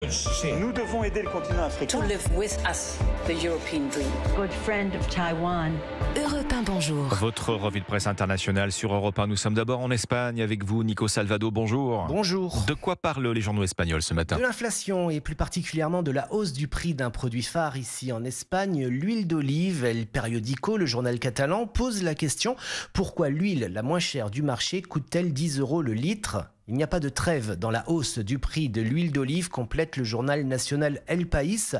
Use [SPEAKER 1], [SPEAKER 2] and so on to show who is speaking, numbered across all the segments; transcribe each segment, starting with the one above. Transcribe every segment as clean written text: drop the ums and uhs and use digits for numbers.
[SPEAKER 1] Nous devons aider le continent africain.
[SPEAKER 2] To live with us, the European dream.
[SPEAKER 3] Good friend of Taiwan.
[SPEAKER 4] Europe 1, bonjour.
[SPEAKER 5] Votre revue de presse internationale sur Europe 1. Nous sommes d'abord en Espagne avec vous, Nico Salvado. Bonjour.
[SPEAKER 6] Bonjour.
[SPEAKER 5] De quoi parlent les journaux espagnols ce matin ?
[SPEAKER 6] De l'inflation et plus particulièrement de la hausse du prix d'un produit phare ici en Espagne, l'huile d'olive. El Periódico, le journal catalan, pose la question: pourquoi l'huile la moins chère du marché coûte-t-elle 10 € le litre ? Il n'y a pas de trêve dans la hausse du prix de l'huile d'olive, complète le journal national El País.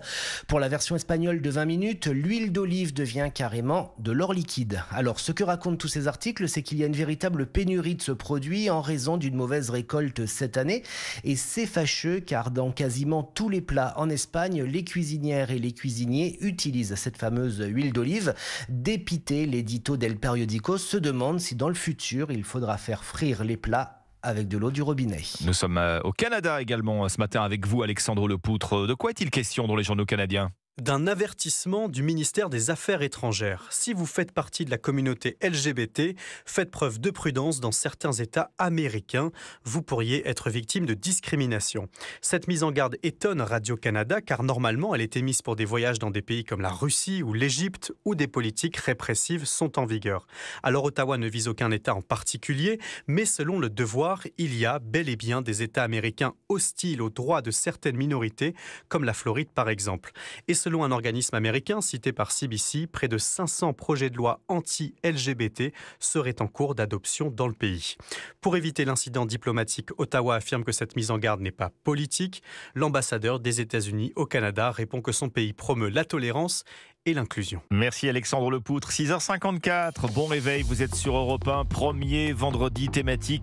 [SPEAKER 6] Pour la version espagnole de 20 minutes, l'huile d'olive devient carrément de l'or liquide. Alors, ce que racontent tous ces articles, c'est qu'il y a une véritable pénurie de ce produit en raison d'une mauvaise récolte cette année. Et c'est fâcheux car dans quasiment tous les plats en Espagne, les cuisinières et les cuisiniers utilisent cette fameuse huile d'olive. Dépité, l'édito d'El Periódico se demande si dans le futur, il faudra faire frire les plats avec de l'eau du robinet.
[SPEAKER 5] Nous sommes au Canada également ce matin avec vous, Alexandre Lepoutre. De quoi est-il question dans les journaux canadiens ?
[SPEAKER 7] D'un avertissement du ministère des Affaires étrangères. Si vous faites partie de la communauté LGBT, faites preuve de prudence dans certains États américains. Vous pourriez être victime de discrimination. Cette mise en garde étonne Radio-Canada car normalement elle est émise pour des voyages dans des pays comme la Russie ou l'Égypte où des politiques répressives sont en vigueur. Alors Ottawa ne vise aucun État en particulier, mais selon Le Devoir, il y a bel et bien des États américains hostiles aux droits de certaines minorités, comme la Floride par exemple. Et selon un organisme américain cité par CBC, près de 500 projets de loi anti-LGBT seraient en cours d'adoption dans le pays. Pour éviter l'incident diplomatique, Ottawa affirme que cette mise en garde n'est pas politique. L'ambassadeur des États-Unis au Canada répond que son pays promeut la tolérance et l'inclusion.
[SPEAKER 5] Merci Alexandre Lepoutre. 6h54, bon réveil, vous êtes sur Europe 1, premier vendredi thématique.